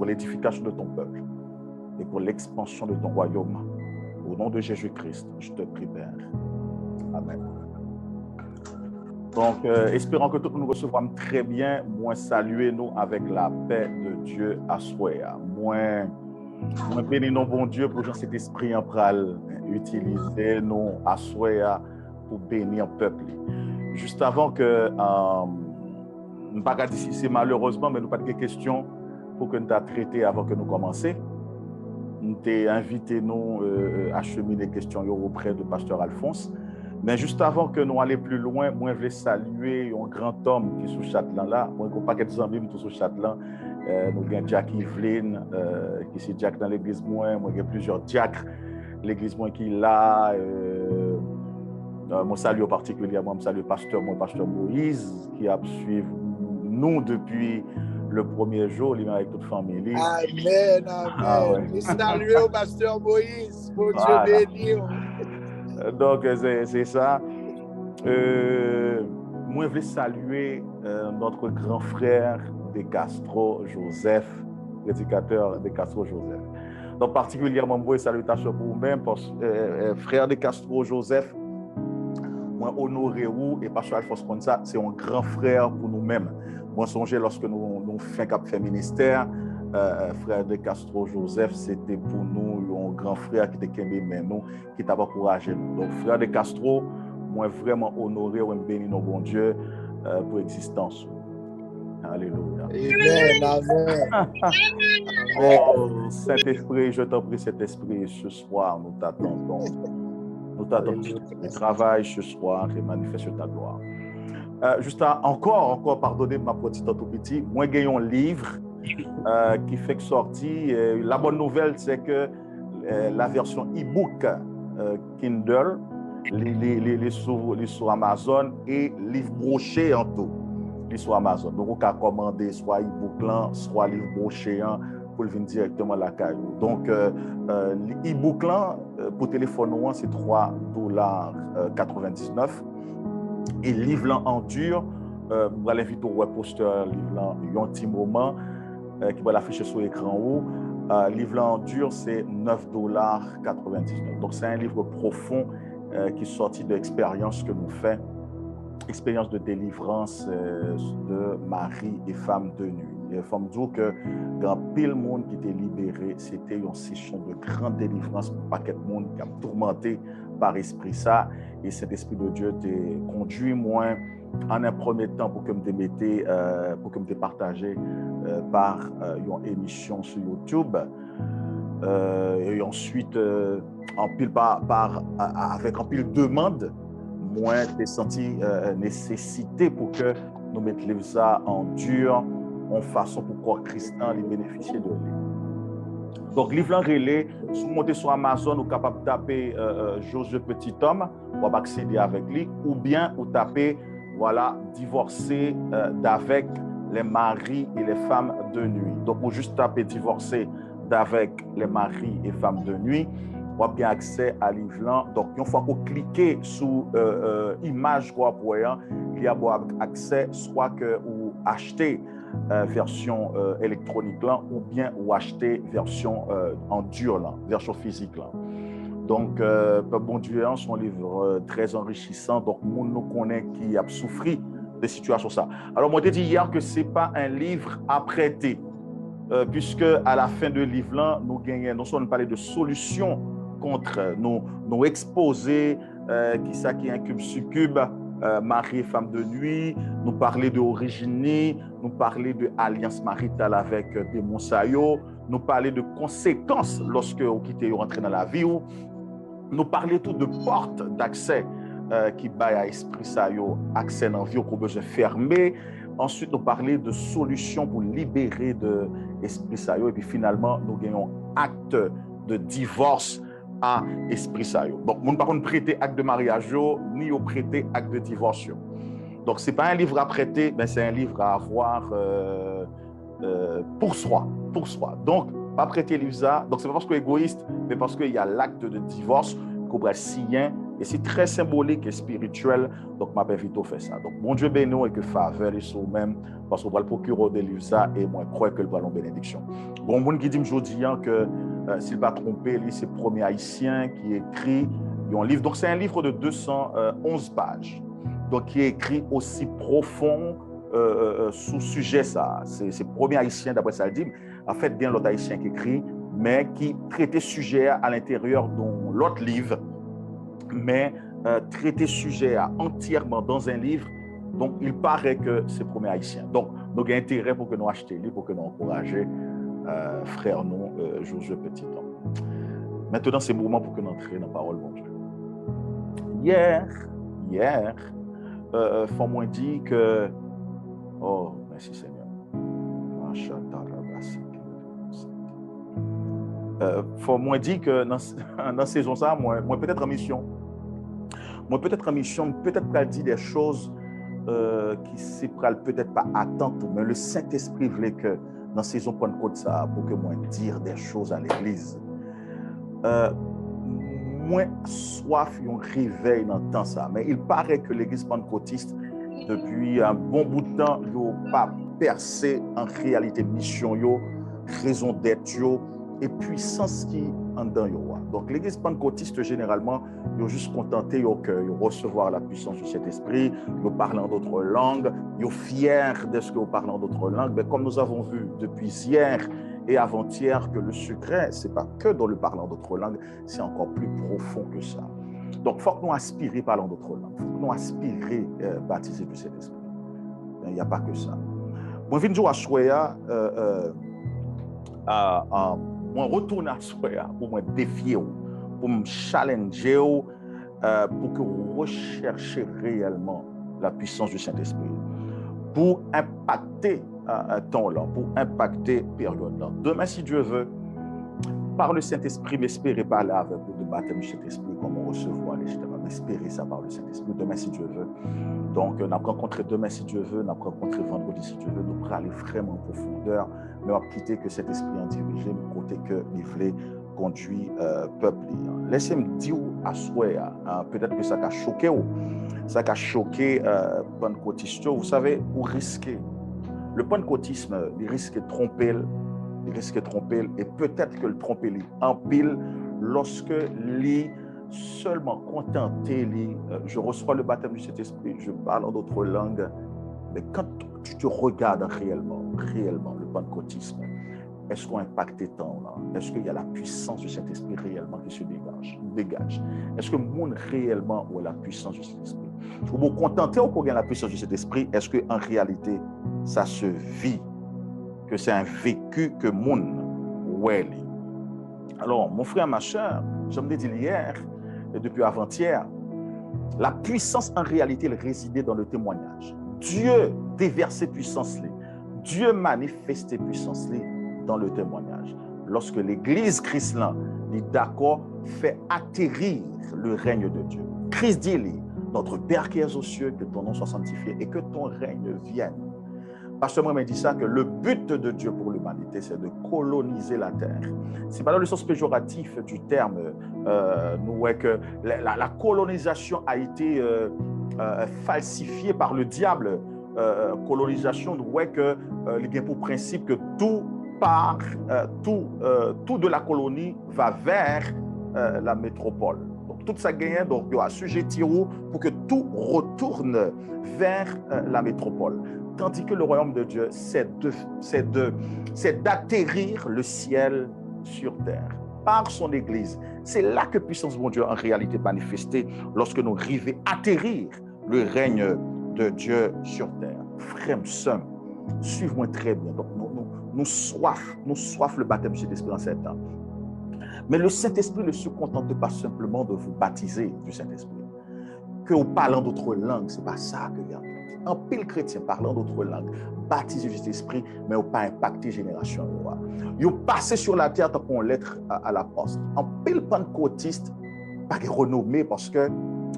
pour l'édification de ton peuple et pour l'expansion de ton royaume. Au nom de Jésus-Christ, je te prie, Père. Amen. Donc, espérons que tout nous recevons très bien. Moi, saluez nous avec la paix de Dieu à soi. Moi, bénis nos bon Dieu pour que cet esprit en pral utiliser nous à soi pour bénir le peuple. Juste avant que nous pas dire si c'est malheureusement, mais nous pas de questions pour que nous t'a traité avant que nous commencions. Nous t'ai invité nous à cheminer des questions auprès de Pasteur Alphonse. Mais juste avant que nous allions plus loin, moi je veux saluer un grand homme qui est sous Châtelain là. Moi je pas quelques amis tous sous Châtelain. Nous avons Jack Evelyn qui est Jack dans l'église moi j'ai plusieurs diacres l'église moi qui est là. Moi salue particulièrement salue pasteur Moïse qui a suivi nous depuis le premier jour, il est avec toute famille. Amen, amen. Ah, ouais. Salut au pasteur Moïse, mon Dieu béni. Donc, c'est ça. Moi, je veux saluer notre grand frère De Castro Joseph, prédicateur De Castro Joseph. Donc, particulièrement, moi, salutations pour vous-même, frère De Castro Joseph. Moi, honoré vous et Pasteur Alphonse Konsa, c'est un grand frère pour nous-mêmes. Moi, songez lorsque nous faisons ministère, frère De Castro Joseph, c'était pour nous un grand frère qui était nous, qui t'a encouragé. Donc, frère De Castro, moi, vraiment honoré ou béni nos bon Dieu pour l'existence. Alléluia. Amen, amen. Oh, Saint-Esprit, je t'en prie, Saint-Esprit, ce soir, nous t'attendons. Nous t'attendons du travail ce soir et manifeste ta gloire. Juste encore, pardonnez ma petite tout petit, moi j'ai un livre qui fait sortir. La bonne nouvelle, c'est que la version e-book Kindle, les sur Amazon et livre broché en tout, les sur Amazon. Donc, on peut commander soit e-book là, soit livre broché pour venir directement à la caillou. Donc, l'e-book là, pour téléphone, c'est $3,99. Et livre là en dur, vous allez inviter au web poster, livre là, il y a un petit moment qui va l'afficher sur l'écran haut. Livre là en dur, c'est $9,99. Donc, c'est un livre profond qui est sorti de l'expérience que nous faisons. Expérience de délivrance de mari et femme de nuit. Il faut me dire que quand pile monde qui était libéré, c'était une session de grande délivrance pour pas paquet de monde qui a tourmenté par esprit ça. Et cet esprit de Dieu t'a conduit moi en un premier temps pour que me démettez, pour que me partagé par une émission sur YouTube. Et ensuite en pile avec en pile demande. Moi, j'ai senti nécessité pour que nous mettions ça en dur, en façon pour que Christian les bénéficie de lui. Donc, livre relais, si vous montez sur Amazon, vous êtes capable de taper Josué Petit Homme pour accéder avec lui, ou bien vous tapez, voilà, divorcer d'avec les maris et les femmes de nuit. Donc, vous juste taper divorcer d'avec les maris et femmes de nuit. Vous avez bien accès à livre. Donc, une fois que vous cliquez sur image, il y a accès soit que vous achetez version électronique là, ou bien vous achetez version en dur, là, version physique. Là. Donc, bon Dieu, c'est un livre très enrichissant. Donc, nous connaissons qui a souffert de situations ça. Alors, moi, je dit hier que ce n'est pas un livre à prêter, puisque à la fin de livre là, nous gagnons, nous sommes parlé de solutions contre nous exposer qui incube succube, mari et femme de nuit, nous parler de origine, nous parler de alliance maritale avec des monsaillots, nous parler de conséquences lorsque vous quittez ou rentrez dans la vie, nous parler tout de portes d'accès qui baillent à esprit ça accès dans la vie qu'on besoin fermer. Ensuite, nous parler de solutions pour libérer de esprit ça et puis finalement nous gagnons acte de divorce à esprit ça. Donc, nous ne pouvons pas prêter acte de mariage ni au prêter acte de divorce. Donc, ce n'est pas un livre à prêter, mais c'est un livre à avoir pour soi. Donc, pas prêter livre ça. Donc, ce n'est pas parce qu'on est égoïste, mais parce qu'il y a l'acte de divorce qu'on va signer Et c'est très symbolique et spirituel. Donc, je m'invite à faire ça. Donc, mon Dieu béni et que faveur est sur vous-même, parce qu'on va le procurer de livre ça et moi, je crois que le ballon bénédiction. Bon, monde qui dit aujourd'hui que s'il ne pas trompé, c'est le premier haïtien qui écrit un livre. Donc, c'est un livre de 211 pages. Donc, qui est écrit aussi profond sous sujet ça. C'est le premier haïtien, d'après ça le dit. En fait, bien l'autre haïtien qui écrit, mais qui traitait sujet à l'intérieur de l'autre livre, mais traiter sujet entièrement dans un livre. Donc, il paraît que c'est le premier haïtien. Donc, nous avons intérêt pour que nous achetions le livre, pour que nous encouragions frère nous, Josué Petit. Maintenant, c'est le moment pour que nous entrions dans la parole de mon Dieu. Hier, faut moi dire que... Oh, merci Seigneur. Faut moi dire que dans la saison ça, moi peut-être en mission. Peut-être pas dire des choses qui se prennent peut-être pas attendre, mais le Saint-Esprit voulait que dans la saison Pentecôte ça, pour que moi dire des choses à l'église. Moi soif un réveil dans le temps ça, mais il paraît que l'église pentecôtiste depuis un bon bout de temps n'a pas percé en réalité mission yo, raison d'être yo, et puissance qui en dedans yo. Donc l'église pentecôtiste généralement ils juste contenté de recevoir la puissance du Saint-Esprit, ils parlent en d'autres langues, ils sont fiers de ce qu'ils parlent en d'autres langues, mais comme nous avons vu depuis hier et avant-hier que le secret, ce n'est pas que dans le parler en d'autres langues, c'est encore plus profond que ça. Donc, il faut que nous aspirions à parler en d'autres langues. Il faut que nous aspirions à baptiser du Saint-Esprit. Il n'y a pas que ça. Moi, je viens à Soya, moi, retourne à Soya pour me défier, pour me challenger, pour que vous recherchiez réellement la puissance du Saint-Esprit, pour impacter temps-là, pour impacter période-là. Demain, si Dieu veut, par le Saint-Esprit, m'espérer parler avec vous de baptême du Saint-Esprit, comment recevoir les chrétiens, m'espérer ça par le Saint-Esprit. Demain, si Dieu veut. Donc, nous allons rencontrer demain, si Dieu veut, nous allons rencontrer vendredi, si Dieu veut. Nous allons aller vraiment en profondeur, mais on va quitter que cet esprit en dirigé, mais côté que il voulait conduire peuple. Laissez-moi dire à souhait, peut-être que ça a choqué, ça a choqué pentecôtiste. Vous savez, vous risquez. Le pentecôtisme, il risque de tromper, et peut-être que le tromper en pile lorsque il seulement contenté, je reçois le baptême du Saint-Esprit, je parle en d'autres langues, mais quand tu te regardes réellement le pentecôtisme, est-ce qu'on impacte tant là? Est-ce qu'il y a la puissance du Saint-Esprit réellement qui se dégage? Est-ce que le monde réellement a la puissance du Saint-Esprit? Vous vous contentez ou qu'on a la puissance du Saint-Esprit? Est-ce qu'en réalité, ça se vit? Que c'est un vécu que le monde ouais. Alors, mon frère, ma soeur, je me dit hier, et depuis avant-hier, la puissance en réalité, elle résidait dans le témoignage. Dieu déversait puissance, Dieu manifestait puissance dans le témoignage. Lorsque l'Église chrétienne est d'accord, fait atterrir le règne de Dieu. Christ dit, notre Père qui es aux cieux, que ton nom soit sanctifié et que ton règne vienne. Pasteur Mohamed dit ça, que le but de Dieu pour l'humanité, c'est de coloniser la terre. Ce n'est pas dans le sens péjoratif du terme. Nous voyons que la colonisation a été falsifiée par le diable. Colonisation, nous voyons qu'il y a pour principe que tout de la colonie va vers la métropole. Donc, tout ça gagne, donc il y a assujetti pour que tout retourne vers la métropole. Tandis que le royaume de Dieu, c'est d'atterrir le ciel sur terre par son Église. C'est là que puissance de Dieu en réalité manifestée lorsque nous arrivons à atterrir le règne de Dieu sur terre. Frère, sœur, suivez-moi très bien. Donc, nous soif le baptême du Saint-Esprit en ces temps. Mais le Saint-Esprit ne se contente pas simplement de vous baptiser du Saint-Esprit. Que vous parlez d'autres langues, ce n'est pas ça que y a. En pile chrétien parlant d'autres langues, baptisé du Saint-Esprit, mais vous pas impacté génération. Vous passez sur la terre comme une lettre à la poste. En pile pentecôtiste, pas de renommé parce que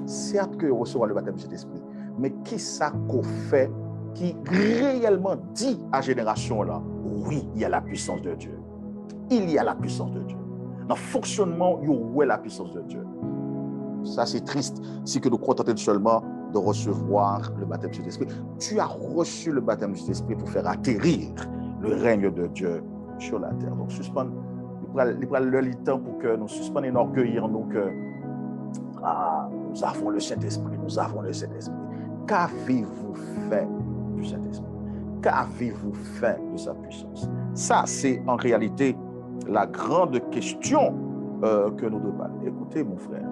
certes que vous recevez le baptême du Saint-Esprit, mais qui ça qu'on fait qui réellement dit à génération là, oui, il y a la puissance de Dieu. Il y a la puissance de Dile. Dans le fonctionnement, il y a la puissance de Dieu. Ça, c'est triste si que nous contentons seulement de recevoir le baptême du Saint-Esprit. Tu as reçu le baptême du Saint-Esprit pour faire atterrir le règne de Dieu sur la terre. Donc, suspendre, il prend le temps pour que nous suspendions enorgueillir nous que nous avons le Saint-Esprit, nous avons le Saint-Esprit. Qu'avez-vous fait du Saint-Esprit? Qu'avez-vous fait de sa puissance? Ça, c'est en réalité la grande question que nous devons parler. Écoutez, mon frère,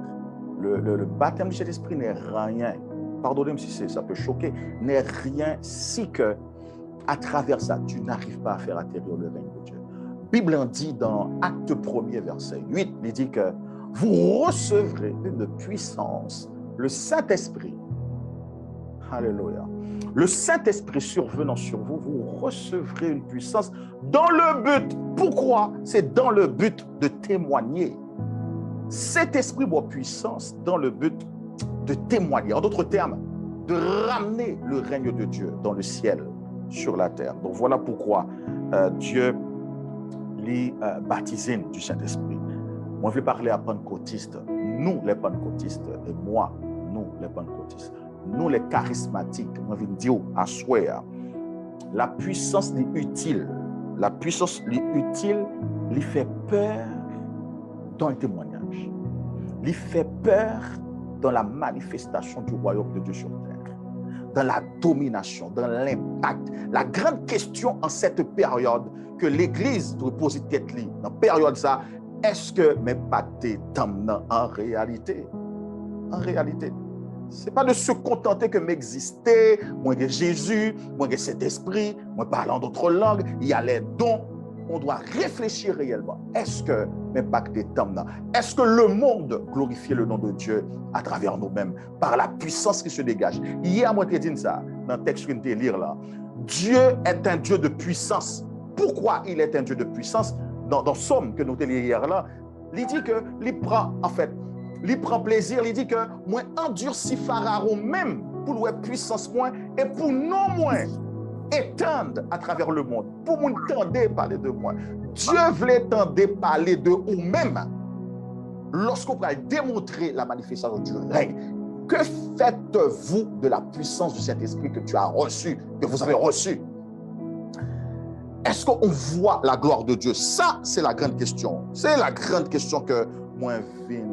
le baptême du Saint-Esprit n'est rien, pardonnez-moi si ça peut choquer, n'est rien si que, à travers ça, tu n'arrives pas à faire atterrir le règne de Dieu. La Bible en dit dans Acte 1er, verset 8, il dit que vous recevrez une puissance, le Saint-Esprit. Alléluia. Le Saint-Esprit survenant sur vous, vous recevrez une puissance dans le but. Pourquoi? C'est dans le but de témoigner. Cet esprit voit puissance dans le but de témoigner. En d'autres termes, de ramener le règne de Dieu dans le ciel, sur la terre. Donc voilà pourquoi Dieu les baptisés du Saint-Esprit. Moi, je vais parler à pentecôtistes. Nous, les pentecôtistes, et moi, nous, les pentecôtistes. Nous, les charismatiques, moi, je vais dire à soi, la puissance est utile. La puissance est utile, lui fait peur dans le témoignage. Lui fait peur dans la manifestation du royaume de Dieu sur terre. Dans la domination, dans l'impact. La grande question en cette période que l'Église doit poser tête li, dans la période ça, est-ce que m'impacter tant en réalité? En réalité. Ce n'est pas de se contenter que m'exister, moi que Jésus, moi que cet esprit, moi parlant d'autres langues, il y a les dons. On doit réfléchir réellement. Est-ce que m'impacter tant? Est-ce que le monde glorifie le nom de Dieu à travers nous-mêmes, par la puissance qui se dégage? Hier, moi, je dit ça, dans le texte que je lire là. Dieu est un Dieu de puissance. Pourquoi il est un Dieu de puissance? Dans Somme que nous avons lu hier là, il dit que, il prend plaisir, il dit que moi endurci Pharaon même pour la puissance moins et pour non moins étendre à travers le monde. Pour nous tendre parler de moi. Dieu voulait tendre parler de vous-même lorsqu'on va démontrer la manifestation du règne. Que faites-vous de la puissance du Saint-Esprit que tu as reçu, que vous avez reçu? Est-ce qu'on voit la gloire de Dieu? Ça, c'est la grande question. C'est la grande question que moi, je viens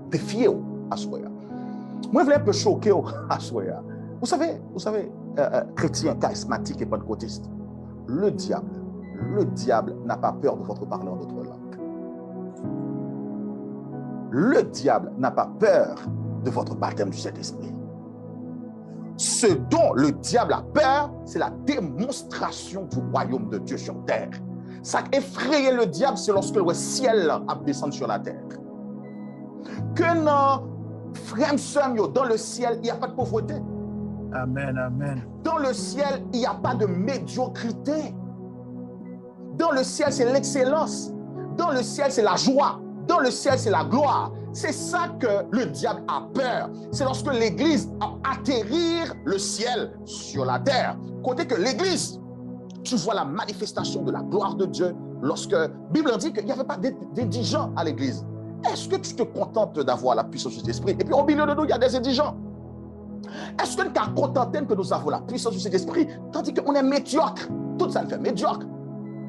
défier à soi. Moi, je viens un peu choquer à soi. Vous savez, chrétien, charismatique et pentecôtiste, le diable n'a pas peur de votre parler en d'autres langues. Le diable n'a pas peur de votre baptême du Saint-Esprit. Ce dont le diable a peur, c'est la démonstration du royaume de Dieu sur terre. Ça qui effraie le diable, c'est lorsque le ciel a descendu sur la terre. Que nos frères et sœurs, dans le ciel, il n'y a pas de pauvreté. Amen, amen. Dans le ciel, il n'y a pas de médiocrité. Dans le ciel, c'est l'excellence. Dans le ciel, c'est la joie. Dans le ciel, c'est la gloire. C'est ça que le diable a peur. C'est lorsque l'Église a atterrir le ciel sur la terre. Côté que l'Église, tu vois la manifestation de la gloire de Dieu lorsque la Bible dit qu'il n'y avait pas d'indigents à l'Église. Est-ce que tu te contentes d'avoir la puissance de l'Esprit? Et puis au milieu de nous, il y a des indigents. Est-ce que nous sommes contents que nous avons la puissance de cet esprit, tandis qu'on est médiocre? Tout ça nous fait médiocre.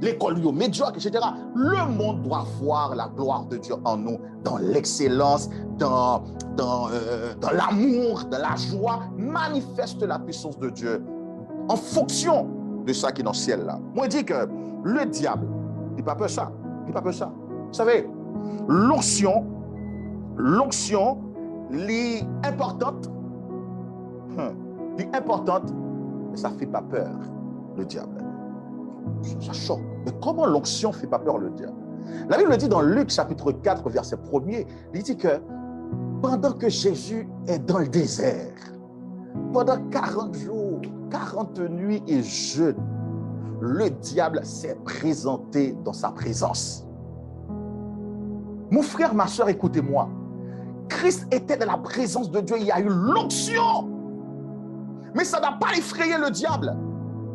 L'école est médiocre, etc. Le monde doit voir la gloire de Dieu en nous, dans l'excellence, dans l'amour, dans la joie. Manifeste la puissance de Dieu en fonction de ça qui est dans le ciel là. Moi, je dis que le diable, il n'a pas peur de ça. Il n'a pas peur de ça. Vous savez, l'onction, est importante. Importante, mais ça ne fait pas peur, le diable. Ça choque. Mais comment l'onction ne fait pas peur, le diable? La Bible dit dans Luc chapitre 4, verset 1er, il dit que pendant que Jésus est dans le désert, pendant 40 jours, 40 nuits et jeûnes, le diable s'est présenté dans sa présence. Mon frère, ma soeur, écoutez-moi. Christ était dans la présence de Dieu, il y a eu l'onction. Mais ça n'a pas effrayé le diable.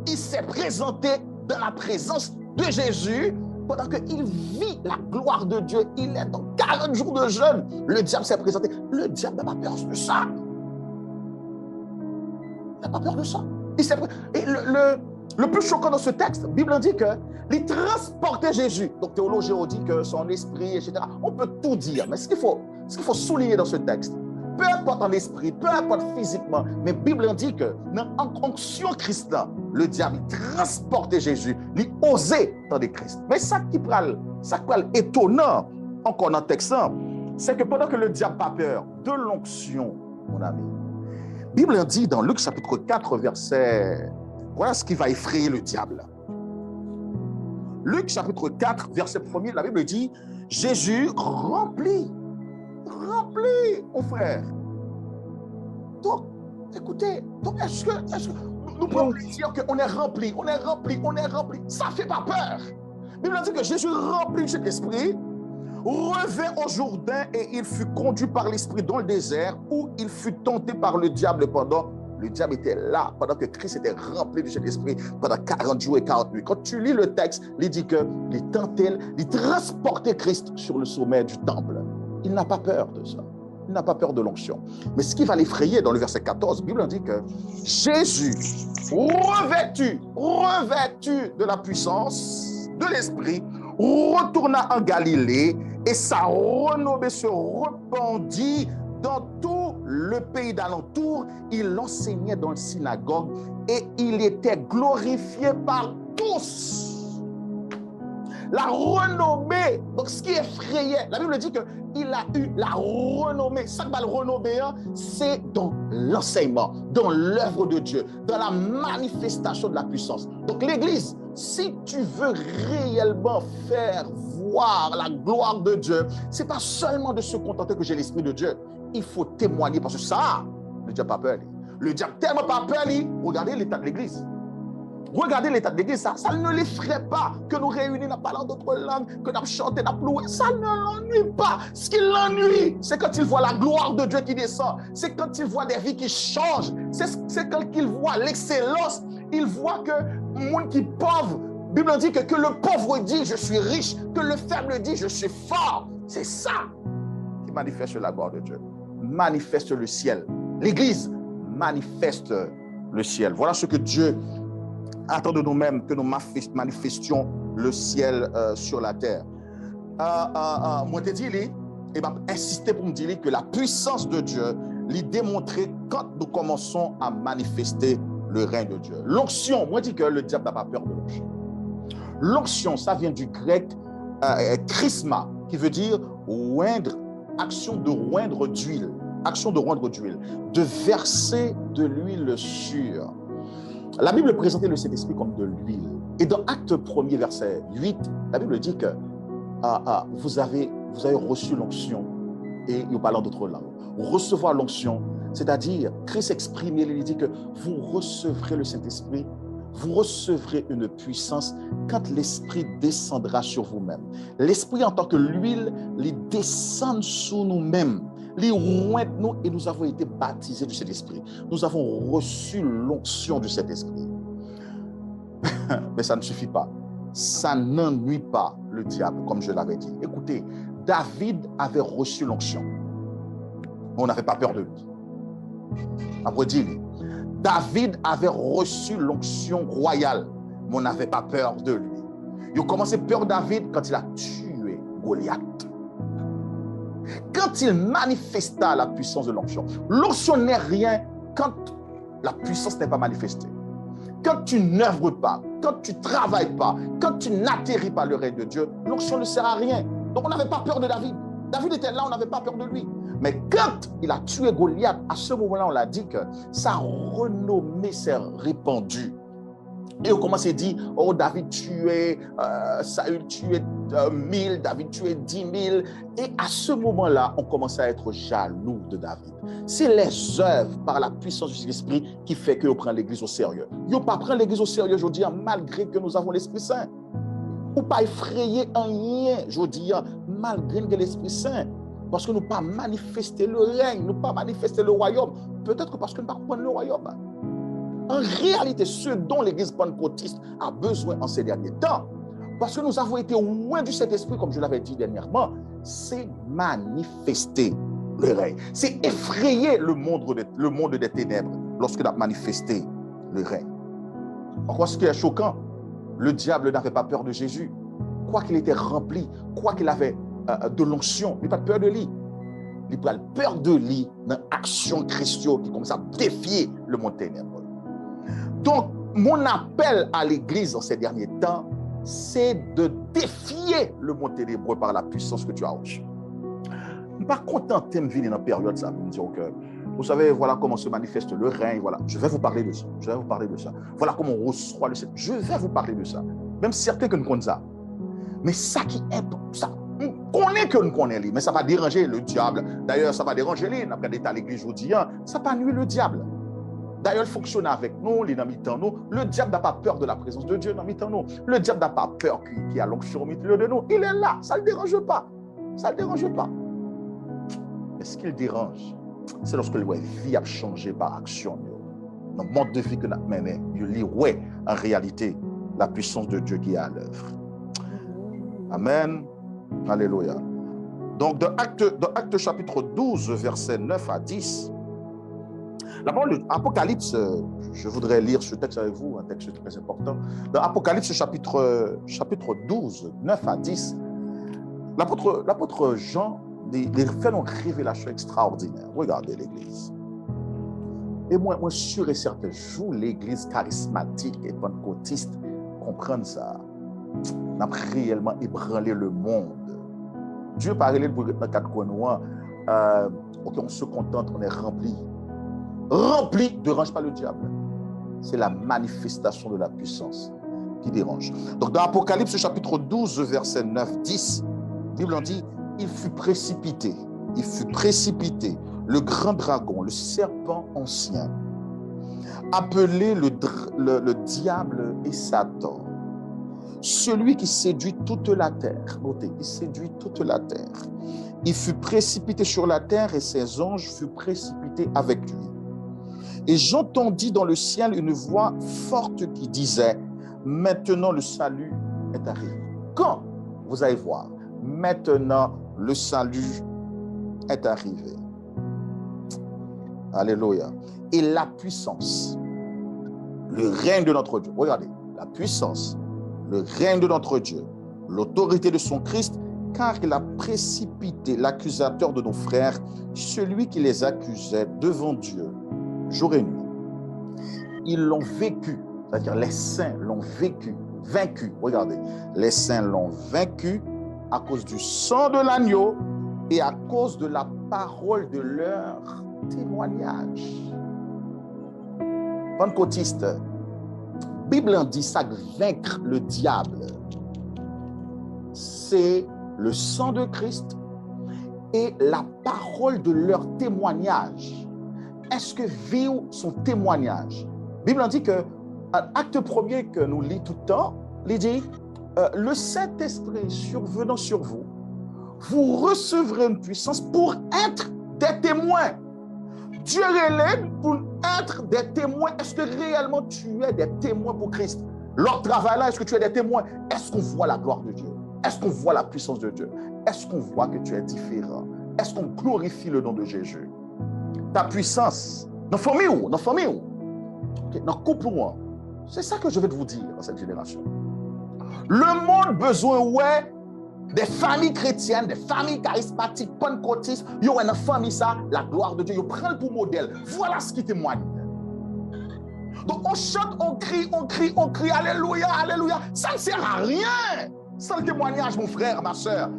Il s'est présenté dans la présence de Jésus pendant qu'il vit la gloire de Dieu, il est dans 40 jours de jeûne. Le diable s'est présenté. Le diable n'a pas peur de ça. Il n'a pas peur de ça. Et le plus choquant dans ce texte, la Bible dit qu'il transportait Jésus. Donc, théologiens ont dit que son esprit, etc. On peut tout dire. Mais ce qu'il faut souligner dans ce texte, peu importe en esprit, peu importe physiquement, mais la Bible dit que dans l'onction Christ, le diable transportait Jésus, il osait dans le Christ. Mais ça qui est étonnant, encore dans le texte, c'est que pendant que le diable n'a pas peur de l'onction, mon ami, la Bible dit dans Luc chapitre 4, verset... Voilà ce qui va effrayer le diable. Luc chapitre 4, verset 1er, la Bible dit, Jésus rempli, mon frère. Donc, écoutez, donc est-ce que nous pouvons dire qu'on est rempli, ça ne fait pas peur. La Bible dit que Jésus rempli de cet esprit, revint au Jourdain et il fut conduit par l'esprit dans le désert où il fut tenté par le diable pendant. Le diable était là pendant que Christ était rempli de cet esprit pendant 40 jours et 40 nuits. Quand tu lis le texte, il dit qu'il tentait, il transportait Christ sur le sommet du temple. Il n'a pas peur de ça. Il n'a pas peur de l'onction. Mais ce qui va l'effrayer dans le verset 14, la Bible dit que Jésus, revêtu de la puissance de l'esprit, retourna en Galilée et sa renommée se répandit dans tout le pays d'alentour. Il enseignait dans la synagogue et il était glorifié par tous. La renommée, donc ce qui effrayait, la Bible dit qu'il a eu la renommée. Ça va le renommer, c'est dans l'enseignement, dans l'œuvre de Dieu, dans la manifestation de la puissance. Donc l'Église, si tu veux réellement faire voir la gloire de Dieu, ce n'est pas seulement de se contenter que j'ai l'Esprit de Dieu. Il faut témoigner parce que ça, le diable n'a pas peur. Le diable n'a tellement pas peur. Regardez l'état de l'Église. Regardez l'état de l'Église, ça ne l'effraie pas que nous réunis, nous parlons d'autres langues, que nous chantons, nous louons. Ça ne l'ennuie pas. Ce qui l'ennuie, c'est quand il voit la gloire de Dieu qui descend. C'est quand il voit des vies qui changent. C'est quand il voit l'excellence. Il voit que le monde qui est pauvre, la Bible dit que le pauvre dit je suis riche, que le faible dit je suis fort. C'est ça qui manifeste la gloire de Dieu. Manifeste le ciel. L'Église manifeste le ciel. Voilà ce que Dieu attend de nous-mêmes, que nous manifestions le ciel sur la terre. Moi, je te dis, et insister pour me dire que la puissance de Dieu, l'y démontrer quand nous commençons à manifester le règne de Dieu. L'onction, moi, je dis que le diable n'a pas peur de l'onction. L'onction, ça vient du grec chrisma, qui veut dire oindre, action de oindre d'huile, de verser de l'huile sur. La Bible présentait le Saint-Esprit comme de l'huile. Et dans Acte 1er, verset 8, la Bible dit que vous avez reçu l'onction. Et nous parlons d'autres langues. Recevoir l'onction, c'est-à-dire, Christ exprime, il dit que vous recevrez le Saint-Esprit, vous recevrez une puissance quand l'Esprit descendra sur vous-même. L'Esprit en tant que l'huile, il descend sur nous-mêmes. Les oint nous et nous avons été baptisés du Saint-Esprit. Nous avons reçu l'onction du Saint-Esprit. Mais ça ne suffit pas. Ça n'ennuie pas le diable, comme je l'avais dit. Écoutez, David avait reçu l'onction. On n'avait pas peur de lui. Après, dis-le. David avait reçu l'onction royale, mais on n'avait pas peur de lui. Il a commencé peur David quand il a tué Goliath. Quand il manifesta la puissance de l'onction. L'onction n'est rien quand la puissance n'est pas manifestée. Quand tu n'œuvres pas, quand tu ne travailles pas, quand tu n'atterris pas le règne de Dieu, l'onction ne sert à rien. Donc on n'avait pas peur de David. David était là, on n'avait pas peur de lui. Mais quand il a tué Goliath, à ce moment-là, on l'a dit que sa renommée s'est répandue. Et on commence à dire, oh David tuait, Saül tuait 1000, David tuait 10 000. Et à ce moment-là, on commence à être jaloux de David. C'est les œuvres par la puissance du Saint-Esprit qui fait qu'on prend l'Église au sérieux. On ne pas prendre l'Église au sérieux, je dis, malgré que nous avons l'Esprit Saint. On ne pas effrayer en rien, je dis, malgré que l'Esprit Saint. Parce que nous ne pas manifester le règne, nous ne pas manifester le royaume. Peut-être que parce que nous ne pas comprendre le royaume. En réalité, ce dont l'Église pentecôtiste a besoin en ces derniers temps, parce que nous avons été loin du Saint-Esprit, comme je l'avais dit dernièrement, c'est manifester le règne. C'est effrayer le monde des ténèbres lorsqu'il a manifesté le règne. Encore ce qui est choquant, le diable n'avait pas peur de Jésus. Quoi qu'il était rempli, quoi qu'il avait de l'onction, il n'a pas peur de lui. Il a peur de lui dans l'action chrétienne qui commence à défier le monde ténébreux. Donc, mon appel à l'Église en ces derniers temps, c'est de défier le monde ténébreux par la puissance que tu as reçue. Je ne suis pas content de me vivre dans une période, ça, me dire que, vous savez, voilà comment se manifeste le règne, voilà. Je vais vous parler de ça, je vais vous parler de ça. Voilà comment on reçoit le Seigneur. Je vais vous parler de ça. Même certains que nous connaissons ça. Mais ça qui est, ça, on connaît que nous connaissons, mais ça va déranger le diable. D'ailleurs, ça va déranger lui. Après d'être à l'église aujourd'hui, ça va nuire le diable. D'ailleurs, il fonctionne avec nous, il est dans nous. Le diable n'a pas peur de la présence de Dieu dans nous. Le diable n'a pas peur qu'il y a l'onction au milieu de nous. Il est là, ça ne le dérange pas. Ça ne le dérange pas. Mais ce qui le dérange, c'est lorsque la vie a changé par action. Dans le mode de vie que nous avons mené, il lit, ouais, en réalité, la puissance de Dieu qui est à l'œuvre. Amen. Alléluia. Donc, dans Actes chapitre 12, versets 9 à 10, la parole de Apocalypse, je voudrais lire ce texte avec vous, un texte très important. Dans Apocalypse chapitre 12, 9 à 10, l'apôtre Jean fait une révélation extraordinaire. Regardez l'Église. Et moi, sûr et certain, joue l'Église charismatique et pentecôtiste comprendre ça. On a réellement ébranlé le monde. Dieu parlait pour dans quatre coins noirs. Ok, on se contente, on est rempli. Rempli ne dérange pas le diable. C'est la manifestation de la puissance qui dérange. Donc dans Apocalypse chapitre 12, verset 9, 10, la Bible en dit, il fut précipité, le grand dragon, le serpent ancien, appelé le diable et Satan, celui qui séduit toute la terre. Notez, il séduit toute la terre. Il fut précipité sur la terre et ses anges furent précipités avec lui. Et j'entendis dans le ciel une voix forte qui disait, maintenant le salut est arrivé. Quand vous allez voir, maintenant le salut est arrivé. Alléluia. Et la puissance, le règne de notre Dieu. Regardez, la puissance, le règne de notre Dieu, l'autorité de son Christ, car il a précipité l'accusateur de nos frères, celui qui les accusait devant Dieu, jour et nuit. Ils l'ont vécu, c'est-à-dire les saints l'ont vaincu. Regardez, les saints l'ont vaincu à cause du sang de l'agneau et à cause de la parole de leur témoignage. Pentecôtiste, Bible en dit ça, vaincre le diable, c'est le sang de Christ et la parole de leur témoignage. Est-ce que vivre son témoignage? Bible en dit que acte premier que nous lisons tout le temps, il dit le Saint-Esprit survenant sur vous, vous recevrez une puissance pour être des témoins. Dieu relève pour être des témoins. Est-ce que réellement tu es des témoins pour Christ? Leur travail là, est-ce que tu es des témoins? Est-ce qu'on voit la gloire de Dieu? Est-ce qu'on voit la puissance de Dieu? Est-ce qu'on voit que tu es différent? Est-ce qu'on glorifie le nom de Jésus? Ta puissance, dans la famille ou? Dans le couple ou? C'est ça que je vais vous dire dans cette génération. Le monde a besoin, ouais, des familles chrétiennes, des familles charismatiques, pentecôtistes. Ils ont une famille, ça, la gloire de Dieu. Ils prennent pour modèle. Voilà ce qui témoigne. Donc on chante, on crie, alléluia, alléluia. Ça ne sert à rien. Sans le témoignage, mon frère, ma soeur,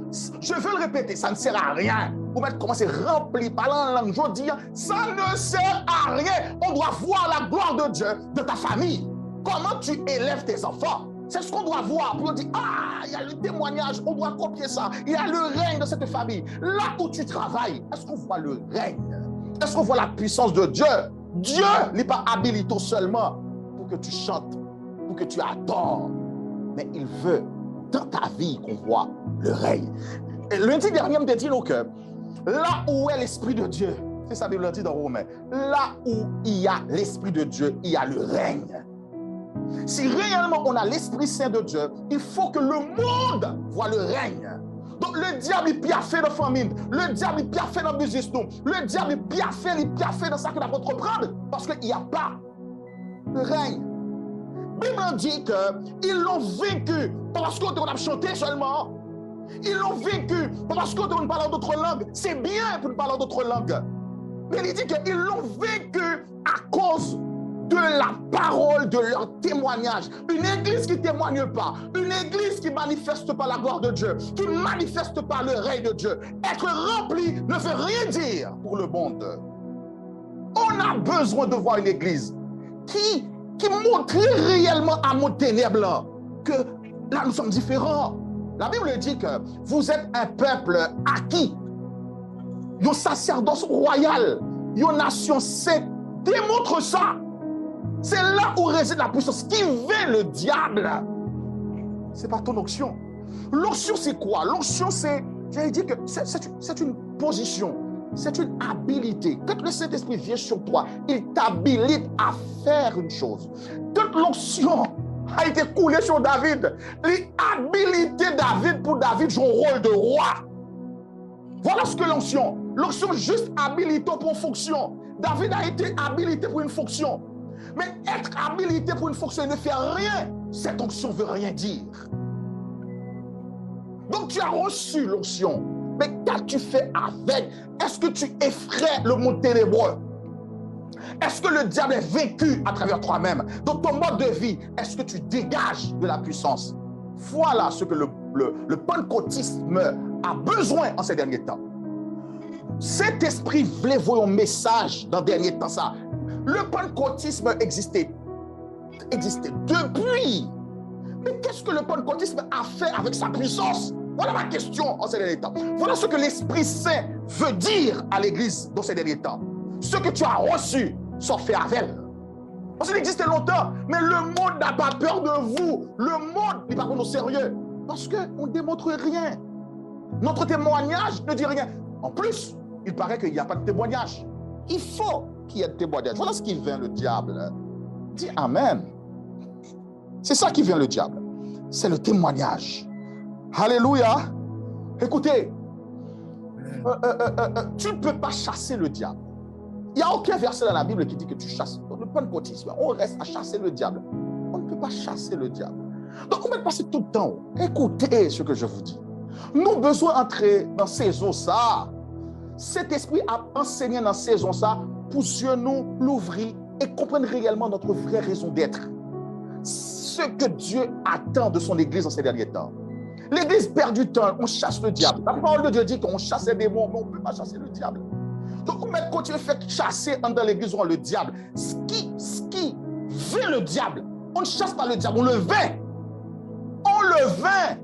je veux le répéter, ça ne sert à rien. Vous mettez comment c'est rempli par la langue, je dis, ça ne sert à rien. On doit voir la gloire de Dieu de ta famille. Comment tu élèves tes enfants. C'est ce qu'on doit voir. Puis on dit, ah, il y a le témoignage, on doit copier ça. Il y a le règne de cette famille. Là où tu travailles, est-ce qu'on voit le règne? Est-ce qu'on voit la puissance de Dieu? Dieu n'est pas habilité seulement pour que tu chantes, pour que tu adores, mais il veut dans ta vie qu'on voit le règne. Et lundi dernier, on me dit que là où est l'Esprit de Dieu, c'est ça, Bible dit dans Romains, là où il y a l'Esprit de Dieu, il y a le règne. Si réellement on a l'Esprit Saint de Dieu, il faut que le monde voit le règne. Donc le diable il piaffe dans la famille, le diable il piaffe dans le business, le diable il piaffe dans ça qu'il a entreprendre parce qu'il n'y a pas le règne. La Bible dit qu'ils l'ont vécu parce qu'on a chanté seulement. Ils l'ont vécu parce qu'on parle d'autres langues. C'est bien pour nous parler d'autres langues. Mais il dit qu'ils l'ont vécu à cause de la parole, de leur témoignage. Une église qui ne témoigne pas, une église qui ne manifeste pas la gloire de Dieu, qui ne manifeste pas le règne de Dieu. Être rempli ne veut rien dire pour le monde. On a besoin de voir une église qui montre réellement à mon ténèbre que là nous sommes différents. La Bible dit que vous êtes un peuple acquis, une sacerdoce royale, une nation sainte. Démontre ça. C'est là où réside la puissance. Qui veut le diable? Ce n'est pas ton onction. L'onction, c'est quoi? L'onction, c'est, j'allais dire que c'est une position, c'est une habilité. Quand le Saint-Esprit vient sur toi, il t'habilite à faire une chose. Quand l'onction a été coulée sur David, il a habilité David pour David jouer un rôle de roi. Voilà ce que l'onction. L'onction juste habilité pour une fonction. David a été habilité pour une fonction. Mais être habilité pour une fonction et ne faire rien, cette onction ne veut rien dire. Donc tu as reçu l'onction. Mais qu'as-tu fait avec? Est-ce que tu effraies le monde ténébreux? Est-ce que le diable est vaincu à travers toi-même? Dans ton mode de vie, est-ce que tu dégages de la puissance? Voilà ce que le pentecôtisme a besoin en ces derniers temps. Cet esprit voulait voir un message dans les derniers temps. Ça. Le pentecôtisme existait depuis. Mais qu'est-ce que le pentecôtisme a fait avec sa puissance? Voilà ma question en ces derniers temps. Voilà ce que l'Esprit Saint veut dire à l'Église dans ces derniers temps. Ce que tu as reçu, sois fait avec. Parce qu'il existait longtemps, mais le monde n'a pas peur de vous. Le monde n'est pas pour nous sérieux. Parce qu'on ne démontre rien. Notre témoignage ne dit rien. En plus, il paraît qu'il n'y a pas de témoignage. Il faut qu'il y ait de témoignage. Voilà ce qui vient le diable. Dis Amen. C'est ça qui vient le diable. C'est le témoignage. Alléluia. Écoutez, tu ne peux pas chasser le diable. Il n'y a aucun verset dans la Bible qui dit que tu chasses. Dans le pentecôtisme, on reste à chasser le diable. On ne peut pas chasser le diable. Donc, on va passer tout le temps. Écoutez ce que je vous dis. Nous avons besoin d'entrer dans ces eaux ça. Cet esprit a enseigné dans ces eaux ça pour Dieu nous l'ouvrir et comprendre réellement notre vraie raison d'être. Ce que Dieu attend de son Église en ces derniers temps. L'Église perd du temps, on chasse le diable. La parole de Dieu dit qu'on chasse les démons, mais on ne peut pas chasser le diable. Donc, on va continuer à faire chasser dans l'Église le diable. Ce qui veut le diable, on ne chasse pas le diable, on le vainc. On le vainc.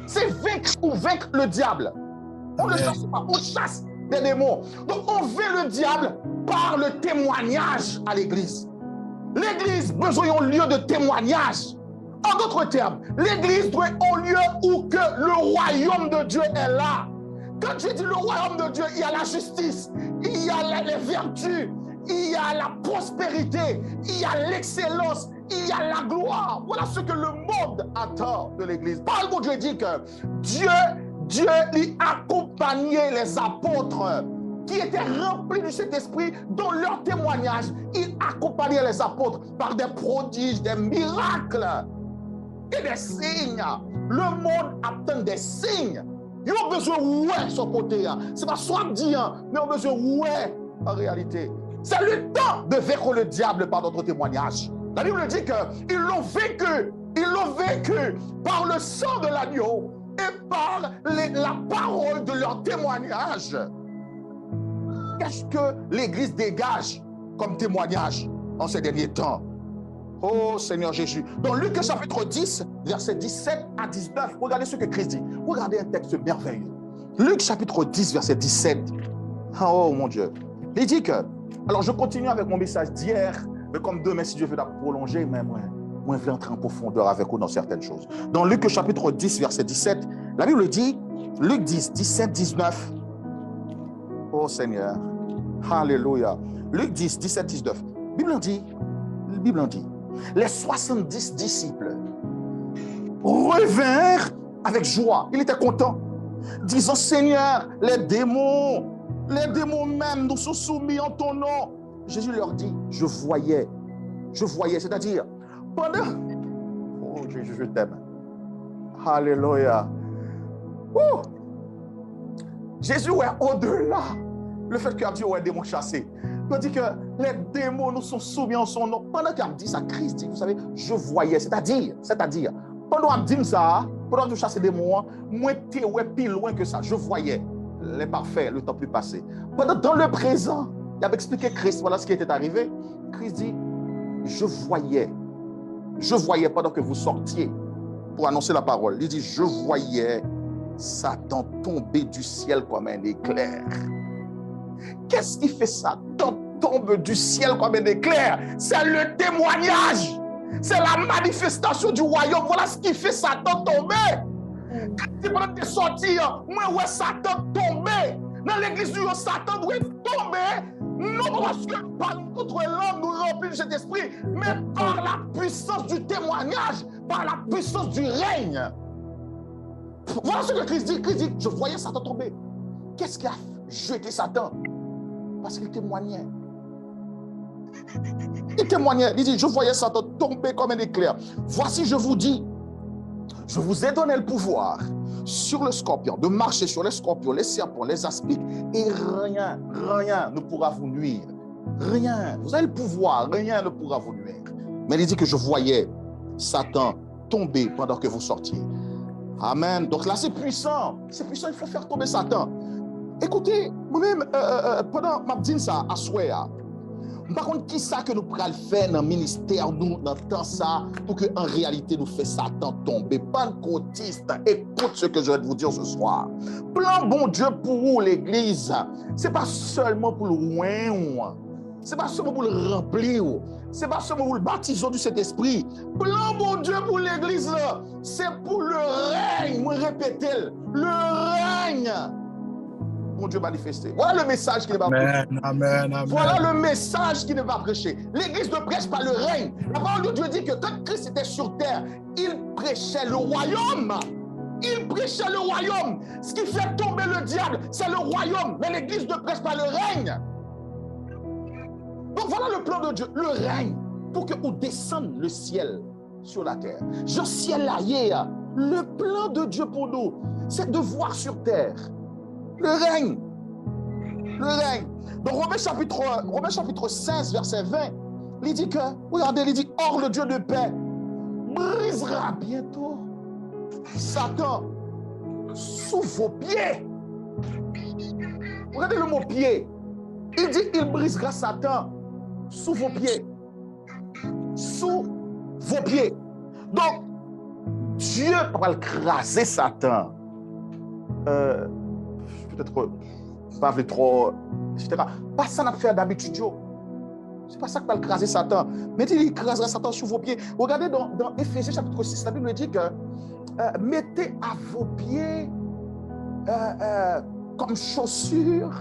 C'est vaincre ou vaincre le diable. On ne le chasse pas, on chasse des démons. Donc, on vainc le diable par le témoignage à l'Église. L'Église a besoin d'un lieu de témoignage. En d'autres termes, l'Église doit être un lieu où que le royaume de Dieu est là. Quand je dis le royaume de Dieu, il y a la justice, il y a les vertus, il y a la prospérité, il y a l'excellence, il y a la gloire. Voilà ce que le monde attend de l'Église. Par contre, Dieu dit que Dieu lui accompagnait les apôtres qui étaient remplis de cet esprit dans leur témoignage. Il accompagnait les apôtres par des prodiges, des miracles et des signes. Le monde attend des signes. Ils ont besoin de son côté. Ce n'est pas soit dit, mais ils ont besoin de en réalité. C'est le temps de vaincre le diable par notre témoignage. La Bible dit qu'ils l'ont vécu par le sang de l'agneau et par la parole de leur témoignage. Qu'est-ce que l'Église dégage comme témoignage en ces derniers temps? Oh Seigneur Jésus. Dans Luc chapitre 10, versets 17 à 19, regardez ce que Christ dit. Regardez un texte merveilleux. Luc chapitre 10, verset 17. Oh mon Dieu. Il dit que, alors je continue avec mon message d'hier, mais comme demain, si Dieu veut la prolonger, mais moi je vais entrer en profondeur avec vous dans certaines choses. Dans Luc chapitre 10, verset 17, la Bible dit, Luc 10, 17, 19. Oh Seigneur. Alléluia. Luc 10, 17, 19. La Bible en dit, Les 70 disciples revinrent avec joie. Il était content, disant, Seigneur, les démons même nous sont soumis en ton nom. Jésus leur dit, je voyais, c'est-à-dire, pendant... Oh Jésus, je t'aime. Alléluia. Oh. Jésus est au-delà. Le fait qu'il a dit, ouais, démons chassés. Il dit que les démons nous sont soumis en son nom. Pendant qu'il a dit ça, Christ dit, vous savez, je voyais, c'est-à-dire, pendant qu'il a dit ça, pendant que je chassais des démons, moi, t'es plus loin que ça. Je voyais les parfaits, le temps plus passé. Dans le présent, il avait expliqué Christ, voilà ce qui était arrivé. Christ dit, je voyais pendant que vous sortiez pour annoncer la parole. Il dit, je voyais Satan tomber du ciel comme un éclair. Qu'est-ce qui fait Satan tombe du ciel comme un éclair? C'est le témoignage. C'est la manifestation du royaume. Voilà ce qui fait Satan tomber. Quand pendant que tu es sorti, moi, ouais, Satan tomber. Dans l'église du Satan doit tomber. Non parce que par notre langue nous remplit de cet esprit, mais par la puissance du témoignage, par la puissance du règne. Voilà ce que Christ dit. Christ dit, je voyais Satan tomber. Qu'est-ce qui a jeté Satan? Parce qu'il témoignait. Il dit, je voyais Satan tomber comme un éclair. Voici, je vous dis, je vous ai donné le pouvoir sur le scorpion, de marcher sur les scorpions, les serpents, les aspics, et rien ne pourra vous nuire. Rien. Vous avez le pouvoir, rien ne pourra vous nuire. Mais il dit que je voyais Satan tomber pendant que vous sortiez. Amen. Donc là, c'est puissant. C'est puissant, il faut faire tomber Satan. Écoutez, moi-même, pendant ma dit ça à Souéa, par contre, qui ça que nous pourrons faire dans le ministère, nous, dans le temps ça, pour qu'en réalité nous fait Satan tomber? Pentecôtiste, écoute ce que je vais vous dire ce soir. Plan bon Dieu pour vous, l'église, ce n'est pas seulement pour le loin, ce n'est pas seulement pour le remplir, ce n'est pas seulement pour le baptiser du Saint-Esprit. Plan bon Dieu pour l'église, c'est pour le règne, moi répétez, le règne. Mon Dieu manifesté. Voilà le message qui ne va prêcher. Amen. Voilà le message qui ne va prêcher. L'église ne prêche pas le règne. La parole de Dieu dit que quand Christ était sur terre, il prêchait le royaume. Il prêchait le royaume. Ce qui fait tomber le diable, c'est le royaume. Mais l'église ne prêche pas le règne. Donc voilà le plan de Dieu, le règne, pour que vous descende le ciel sur la terre. Je ciel là hier. Le plan de Dieu pour nous, c'est de voir sur terre le règne. Le règne. Dans Romains chapitre 16, verset 20, il dit que, regardez, il dit, or le Dieu de paix brisera bientôt Satan sous vos pieds. Regardez le mot pied. Il dit, il brisera Satan sous vos pieds. Sous vos pieds. Donc, Dieu va écraser Satan. Peut-être pas trop, etc. Pas ça n'a fait d'habitude. C'est pas ça qui va écraser Satan. Mais il écrasera Satan sous vos pieds. Regardez dans Éphésiens chapitre 6, la Bible dit que mettez à vos pieds comme chaussure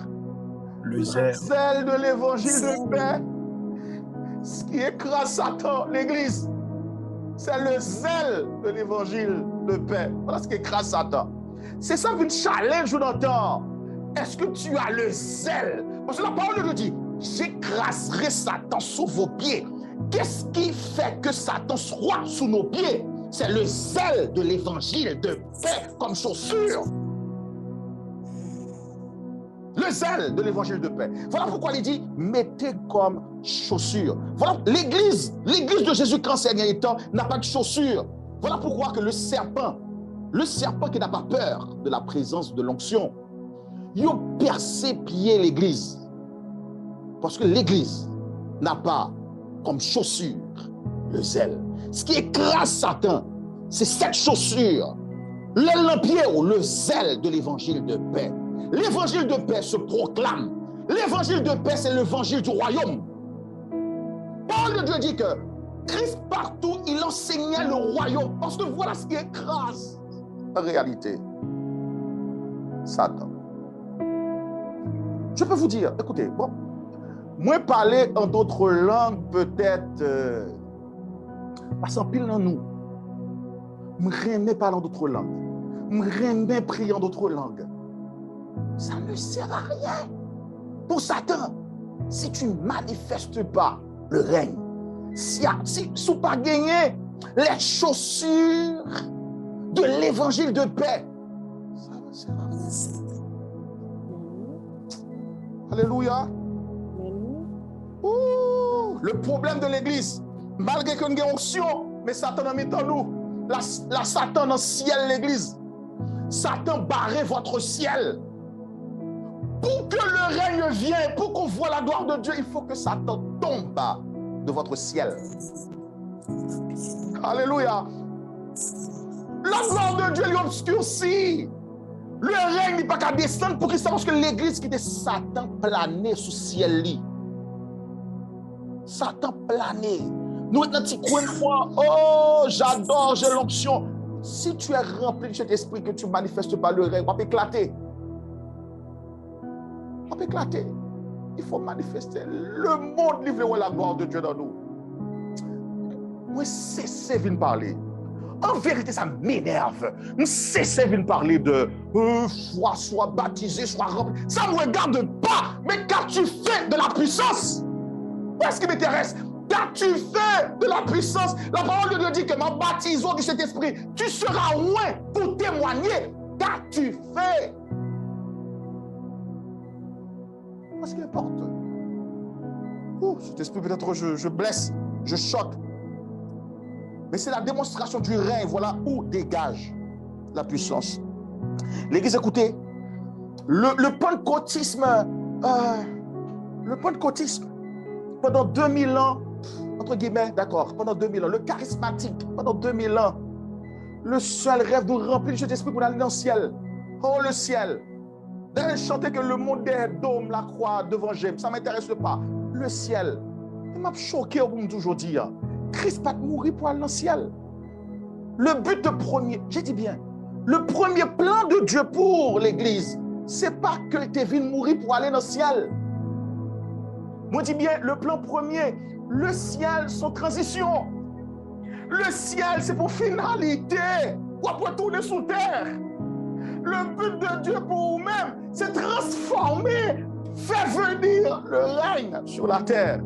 le zèle de l'évangile de paix. Ce qui écrase Satan, l'église, c'est le zèle de l'évangile de paix. Voilà ce qui écrase Satan. C'est ça une challenge je l'entends. Est-ce que tu as le zèle? Parce que la parole de Dieu dit, j'écraserai Satan sous vos pieds. Qu'est-ce qui fait que Satan soit sous nos pieds? C'est le zèle de l'évangile de paix comme chaussure. Le zèle de l'évangile de paix. Voilà pourquoi il dit, mettez comme chaussure. Voilà, l'église de Jésus-Christ ces derniers temps n'a pas de chaussure. Voilà pourquoi que le serpent qui n'a pas peur de la présence de l'onction, il a percé pied l'église. Parce que l'église n'a pas comme chaussure le zèle. Ce qui écrase Satan, c'est cette chaussure. Le pied ou le zèle de l'évangile de paix. L'évangile de paix se proclame. L'évangile de paix, c'est l'évangile du royaume. Paul de Dieu dit que Christ partout, il enseignait le royaume. Parce que voilà ce qui écrase en réalité Satan. Je peux vous dire, écoutez, bon, moi parler en d'autres langues peut-être Parce qu'en pile dans nous, je ne parler d'autres langues. Je ne prier en d'autres langues. Ça ne sert à rien. Pour Satan, si tu ne manifestes pas le règne, si tu n'as pas gagné les chaussures de l'évangile de paix, ça ne sert à rien. Alléluia. Le problème de l'église, malgré qu'on ait une onction, mais Satan a mis en nous. La Satan dans le ciel l'église. Satan barrait votre ciel. Pour que le règne vienne, pour qu'on voit la gloire de Dieu, il faut que Satan tombe de votre ciel. Alléluia. La gloire de Dieu lui obscurcit. Le règne n'est pas qu'à descendre pour qu'il sache que l'église qui était Satan plané sous ciel lit. Satan plané. Nous maintenant tu crois moi, oh j'adore, j'ai l'onction. Si tu es rempli de cet esprit que tu ne manifestes pas le règne, on va éclater. On va éclater. Il faut manifester. Le monde livre la gloire de Dieu dans nous. Moi, cessez de parler. En vérité, ça m'énerve. Je cessez de parler de foi, sois baptisé, sois rempli. Ça ne me regarde pas. Mais qu'as-tu fait de la puissance? Qu'est-ce qui m'intéresse? Qu'as-tu fait de la puissance? La parole de Dieu dit que ma baptisons du Saint-Esprit, tu seras loin pour témoigner. Qu'as-tu fait? Qu'est-ce qui importe? Cet esprit, peut-être je blesse, je choque. Mais c'est la démonstration du règne. Voilà où dégage la puissance. L'Église, écoutez, le pentecôtisme, pendant 2000 ans, entre guillemets, d'accord, pendant 2000 ans, le charismatique, pendant 2000 ans, le seul rêve de remplir cet esprit pour aller dans le ciel. Oh, le ciel. D'ailleurs, chanter que le monde des dômes, la croix, devant Jésus, ça ne m'intéresse pas. Le ciel. Il m'a choqué pour me toujours dire. Christ pas mourir pour aller dans le ciel. Le but premier, j'ai dit bien, le premier plan de Dieu pour l'Église, ce n'est pas que tu viennes mourir pour aller dans le ciel. Moi, je dis bien, le plan premier, le ciel, son transition. Le ciel, c'est pour finalité, pour retourner sous terre. Le but de Dieu pour vous-même, c'est transformer, faire venir le règne sur la terre.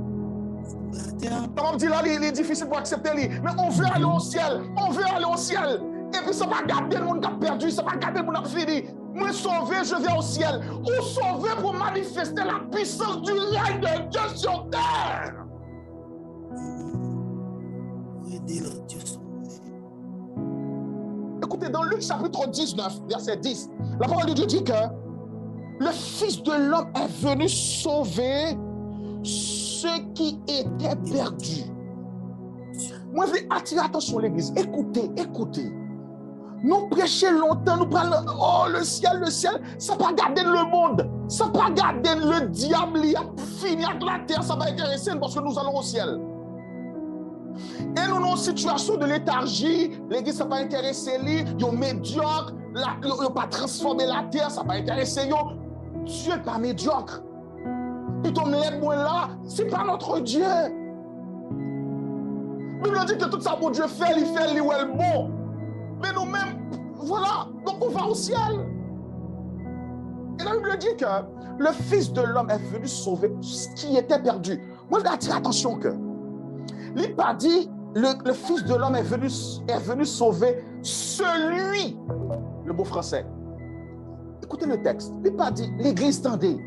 Comme on dit là, il est difficile pour accepter, mais on veut aller au ciel, on veut aller au ciel. Et puis ça va garder le monde qui a perdu, ça va garder le monde qui a fini. Moi sauvé, je viens au ciel. Ou sauvé pour manifester la puissance du règne de Dieu sur terre. Écoutez, dans Luc chapitre 19, verset 10, la parole de Dieu dit que le Fils de l'homme est venu sauver ceux qui étaient perdus. Moi, je vais attirer attention à l'église. Écoutez, écoutez. Nous prêchons longtemps, nous parlons, oh le ciel, ça ne va pas garder le monde, ça ne va pas garder le diable, il a fini avec la terre, ça va intéresser parce que nous allons au ciel. Et nous avons une situation de léthargie, l'église ça va intéresser, il est médiocre, il ne va pas transformer la terre, ça va intéresser. Dieu n'est pas médiocre. Et ton lèvre là, ce n'est pas notre Dieu. La Bible dit que tout ça, mon Dieu fait, il est bon. Mais nous-mêmes, voilà, donc on va au ciel. Et la Bible dit que le Fils de l'homme est venu sauver ce qui était perdu. Moi, je vais attirer attention que il n'a pas dit le Fils de l'homme est venu sauver celui, le mot français. Écoutez le texte. Il n'a pas dit l'église tendait.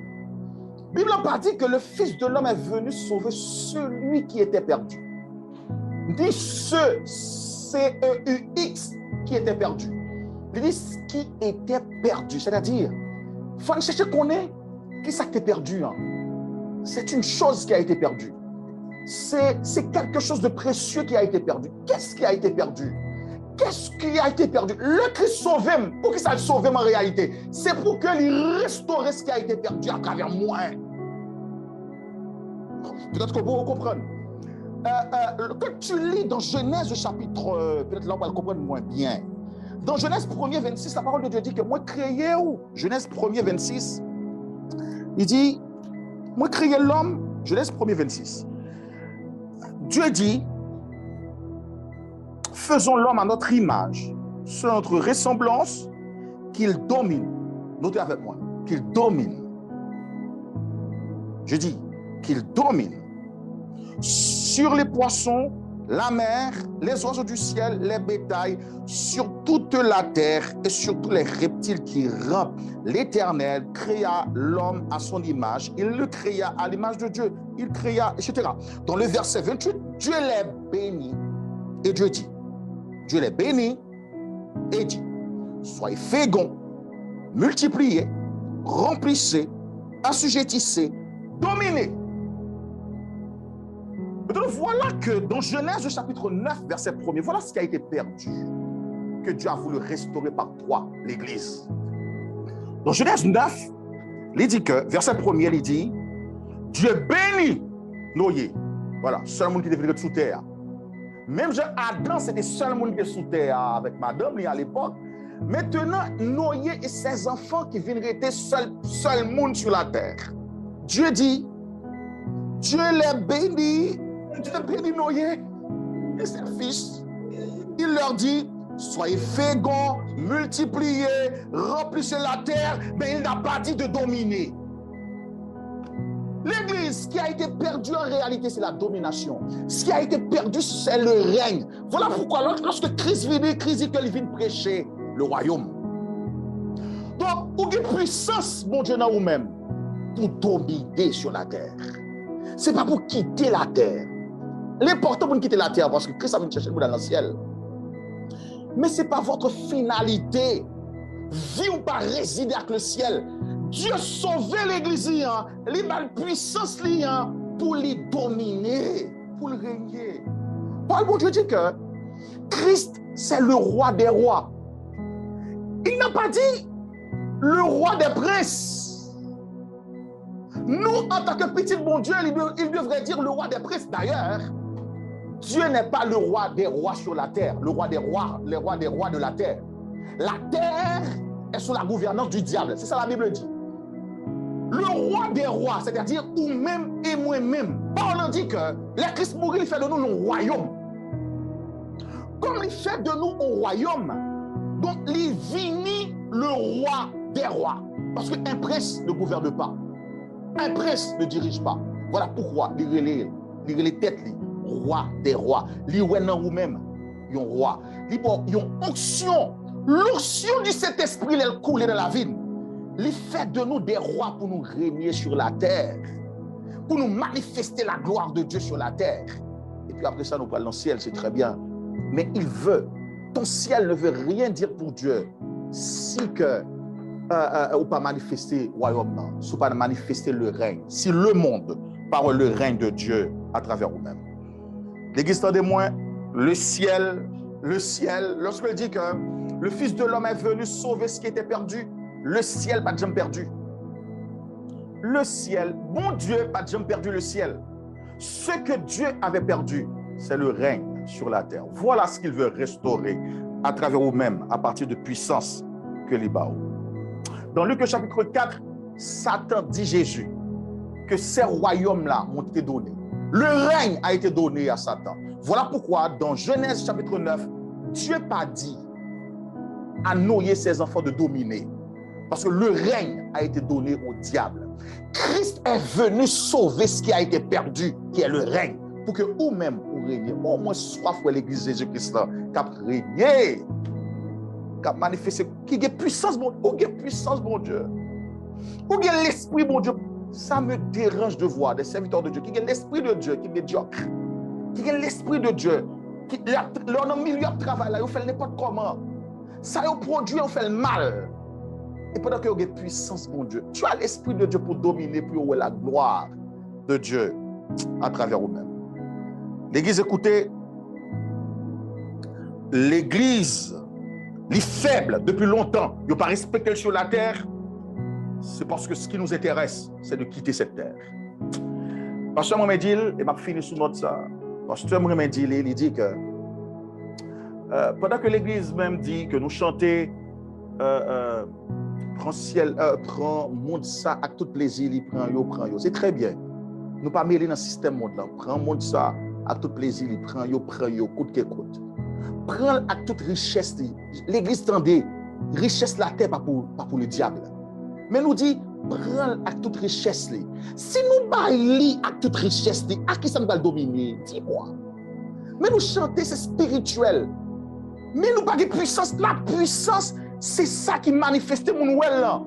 La Bible n'a pas dit que le Fils de l'homme est venu sauver celui qui était perdu. Il dit C-E-U-X qui était perdu. Il dit ce qui était perdu. C'est-à-dire, il faut chercher qu'on est. Qui ça qui est perdu? Hein? C'est une chose qui a été perdue. C'est quelque chose de précieux qui a été perdu. Qu'est-ce qui a été perdu? Qu'est-ce qui a été perdu? Le Christ sauve, pour qu'il ça le sauve en réalité, c'est pour qu'il restaure ce qui a été perdu à travers moi. Peut-être que vous comprenez. Quand tu lis dans Genèse chapitre, peut-être là on va le comprendre moins bien. Dans Genèse 1er 26, la parole de Dieu dit que moi créé où? Genèse 1er 26, il dit, moi créé l'homme, Genèse 1er 26. Dieu dit, faisons l'homme à notre image, selon notre ressemblance, qu'il domine. Notez avec moi, qu'il domine. Je dis qu'il domine sur les poissons, la mer, les oiseaux du ciel, les bétails, sur toute la terre et sur tous les reptiles qui rampent. L'Éternel créa l'homme à son image. Il le créa à l'image de Dieu. Il créa, etc. Dans le verset 28, Dieu les bénit. Et Dieu dit, Dieu les bénit et dit, soyez féconds, multipliez, remplissez, assujettissez, dominez. Donc voilà que dans Genèse chapitre 9, verset 1er, voilà ce qui a été perdu, que Dieu a voulu restaurer par toi, l'Église. Dans Genèse 9, il dit que, verset 1er, il dit, Dieu bénit Noé. Voilà, seul monde qui était venu sous terre. Même Adam, c'était seul monde qui était sous terre avec madame à l'époque. Maintenant, Noé et ses enfants qui viennent rester seul monde sur la terre. Dieu dit, Dieu les bénit. Dieu bénit Noé et ses fils. Il leur dit, soyez féconds, multipliez, remplissez la terre, mais il n'a pas dit de dominer. L'Église, ce qui a été perdu en réalité, c'est la domination. Ce qui a été perdu, c'est le règne. Voilà pourquoi lorsque Christ vient, Christ dit qu'il vient prêcher le royaume. Donc, vous avez puissance, mon Dieu, dans vous-même, pour dominer sur la terre. Ce n'est pas pour quitter la terre. L'important pour quitter la terre, parce que Christ a venu chercher le monde dans le ciel. Mais ce n'est pas votre finalité. Vivre pas résider avec le ciel. Dieu sauvait l'Église, il a la puissance pour les dominer, pour le régner. Paul, bon Dieu dit que Christ, c'est le roi des rois. Il n'a pas dit le roi des princes. Nous, en tant que petit bon Dieu, il devrait dire le roi des princes. D'ailleurs, Dieu n'est pas le roi des rois sur la terre, le roi des rois de la terre. La terre est sous la gouvernance du diable. C'est ça la Bible dit. Le roi des rois, c'est-à-dire vous-même et moi-même. Paul dit que le Christ mourit, il fait de nous un royaume. Comme il fait de nous un royaume, donc il vinit le roi des rois. Parce qu'un prince ne gouverne pas. Un prince ne dirige pas. Voilà pourquoi il relève tête, roi des rois. Il est dans vous-même, il est un roi. Il y a une onction. L'onction du Saint-Esprit, elle coule dans la vie. Il fait de nous des rois pour nous régner sur la terre, pour nous manifester la gloire de Dieu sur la terre. Et puis après ça, nous parlons dans le ciel, c'est très bien. Mais il veut, ton ciel ne veut rien dire pour Dieu si que ou pas manifester le royaume, si pas manifester le règne, si le monde parle le règne de Dieu à travers vous-même. L'Église témoin, le ciel, lorsqu'il dit que le Fils de l'homme est venu sauver ce qui était perdu, le ciel pas jamais perdu. Le ciel, bon Dieu pas jamais perdu le ciel. Ce que Dieu avait perdu, c'est le règne sur la terre. Voilà ce qu'il veut restaurer à travers vous-même, à partir de puissance que les baou. Dans Luc chapitre 4, Satan dit Jésus que ces royaumes-là m'ont été donnés. Le règne a été donné à Satan. Voilà pourquoi dans Genèse chapitre 9, Dieu n'a pas dit à Noé ses enfants de dominer. Parce que le règne a été donné au diable. Christ est venu sauver ce qui a été perdu, qui est le règne, pour que vous-même vous régniez. Au moins soif pour l'Église Jésus-Christ qui a régné, qui a manifesté, qui a puissance, bon Dieu. Où est l'esprit, bon Dieu? Ça me dérange de voir des serviteurs de Dieu qui ont l'esprit de Dieu, qui est médiocre, qui ont l'esprit de Dieu, qui leur milieu de travail, là, ils font n'importe comment. Ça a produit, on fait le mal. Et pendant que vous avez puissance, mon Dieu, tu as l'esprit de Dieu pour dominer, pour avoir la gloire de Dieu à travers vous-même. L'Église, écoutez, l'Église, les faibles depuis longtemps, ils n'ont pas respecté sur la terre. C'est parce que ce qui nous intéresse, c'est de quitter cette terre. Pasteur Mohamedil, et je finis sur notre ça. Pasteur Mohamedil, il dit que pendant que l'Église même dit que nous chantons prend monde ça à tout plaisir, il prend yo. C'est très bien. Nous pas mêler dans le système monde là. Prend monde ça à tout plaisir, il prend yo, coûte que coûte. Prends avec toute richesse. L'église tendait, richesse la terre, pas pour le diable. Mais nous dit, prends avec toute richesse. Si nous baillons avec toute richesse, à qui ça nous va le dominer? Dis-moi. Mais nous chanter, c'est spirituel. Mais nous pas de puissance. La puissance, c'est ça qui manifeste mon well là.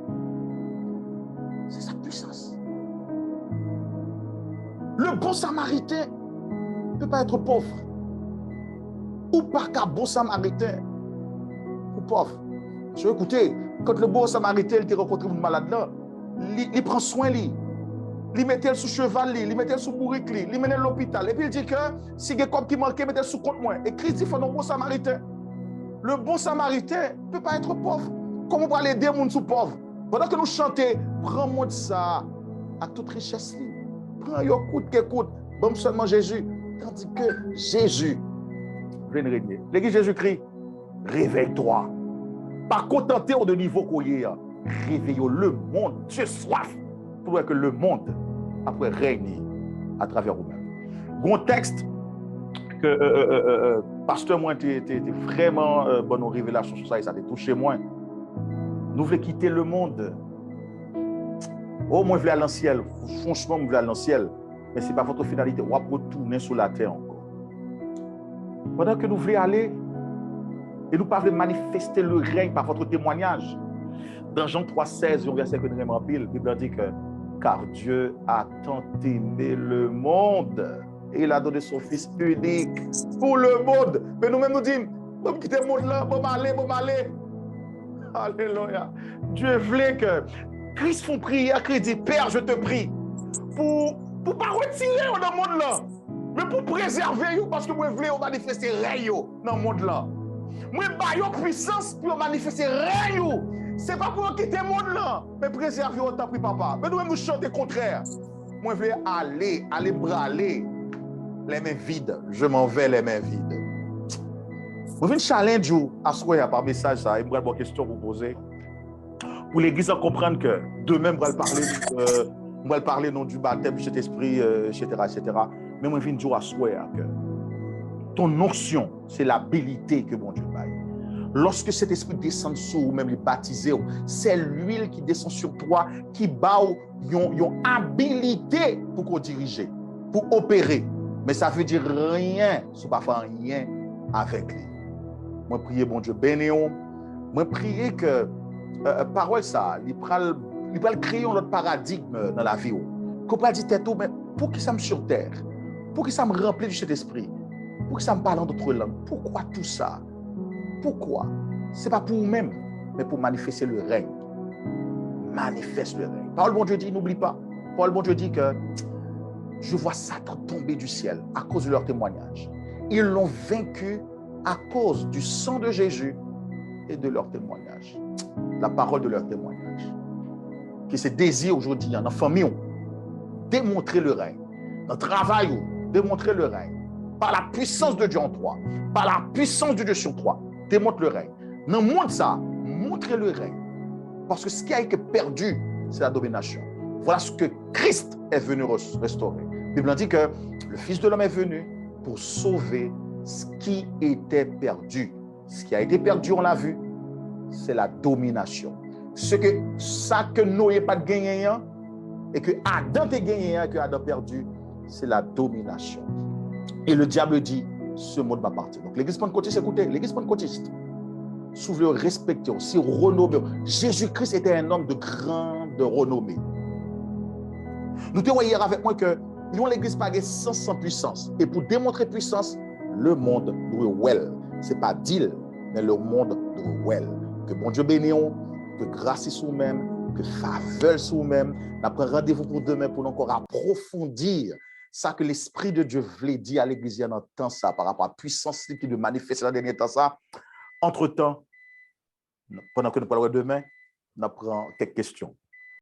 C'est sa puissance. Le bon samaritain ne peut pas être pauvre. Ou pas qu'un bon samaritain ou pauvre. Je veux écouter, quand le bon samaritain il rencontre un malade là, il prend soin de lui. Il met elle sous cheval, il met elle sous bourrique, il mène à l'hôpital. Et puis il dit que si il y a comme qui manque, il met elle sous compte moi. Et Christ dit, il faut un bon samaritain. Le bon samaritain ne peut pas être pauvre. Comment on va aider les gens sous pauvres? Pendant que nous chantons, prends-moi de ça à toute richesse. Prends yo coûte que coûte. Bon seulement Jésus. Tandis que Jésus vient régner. L'église Jésus-Christ, réveille-toi. Pas contenter au de niveau qu'on y a. Réveillons le monde. Dieu soif pour que le monde après règne à travers vous-même. Bon texte que pasteur moi était vraiment bonne révélation sur ça et ça t'a touché moi. Nous voulons quitter le monde. Oh, moi je veux aller dans le ciel. Franchement, je veux aller dans le ciel. Mais ce n'est pas votre finalité. On va retourner sur la terre encore. Pendant que nous voulons aller, et nous ne pouvons pas manifester le règne par votre témoignage. Dans Jean 3,16, un verset que nous aimons pile, la Bible dit que car Dieu a tant aimé le monde et il a donné son Fils unique pour le monde. Mais nous-mêmes nous disons, bon quitter le monde là, bon aller. Alléluia. Dieu voulait que Christ font prière, Christ dit, Père, je te prie, pour ne pas retirer dans le monde là, mais pour préserver vous, parce que moi, je voulais manifester règne dans le monde là. Moi, je veux puissance pour manifester règne. Ce n'est pas pour quitter le monde là, mais préserver autant que papa. Mais nous-mêmes, nous chantons le contraire. Moi, je veux aller braler les mains vides. Je m'en vais les mains vides. Je veux challenge à ce par message, ça, et je vais avoir une question pour vous poser. Pour l'église à comprendre que demain, on va parler non du baptême, cet esprit, etc., etc. Mais moi, je viens dire à ce que ton notion, c'est l'habilité que mon Dieu baille. Lorsque cet esprit descend sur vous, même les baptisés, c'est l'huile qui descend sur toi, qui bat une habilité pour qu'on dirige, pour opérer. Mais ça veut dire rien, si pas faire rien avec lui. Moi, prier, bon Dieu, bénéon. Moi, prier que parole ça, il va créer un autre paradigme dans la vie. Qu'on peut dire tête, mais pour qui ça me sur terre? Pour qui ça me remplit de cet esprit? Pour qui ça me parle en d'autres langues? Pourquoi tout ça? Pourquoi? Ce n'est pas pour vous-même, mais pour manifester le règne. Manifeste le règne. Parole bon Dieu dit, n'oublie pas. Parole bon Dieu dit que je vois Satan tomber du ciel à cause de leur témoignage. Ils l'ont vaincu à cause du sang de Jésus et de leur témoignage. La parole de leur témoignage. Qui se désire aujourd'hui dans la famille, démontrer le règne. Dans le travail, démontrer le règne. Par la puissance de Dieu en toi. Par la puissance de Dieu sur toi. Démontre le règne. Dans le monde, ça, montrez le règne. Parce que ce qui a été perdu, c'est la domination. Voilà ce que Christ est venu restaurer. La Bible dit que le Fils de l'homme est venu pour sauver ce qui était perdu. Ce qui a été perdu, on l'a vu, c'est la domination. Ça que Noé n'a pas gagné et que Adam a gagné et que Adam a perdu, c'est la domination. Et le diable dit, ce monde va partir. Donc l'église pentecôtiste, écoutez, l'église pentecôtiste, si vous voulez respecter, si renommer, Jésus-Christ était un homme de grande renommée. Nous te voyons hier avec moi que nous, l'église pas sans puissance. Et pour démontrer puissance, le monde doit well. Ce n'est pas deal, mais le monde doit well. Que bon Dieu bénisse, que grâce sur nous-mêmes, que faveur sur nous-mêmes. Nous prenons rendez-vous pour demain pour encore approfondir ça que l'Esprit de Dieu voulait dire à l'église dans le temps ça, par rapport à la puissance qui de manifester dans le dernier temps ça. Entre-temps, pendant que nous parlons demain, nous prenons quelques questions.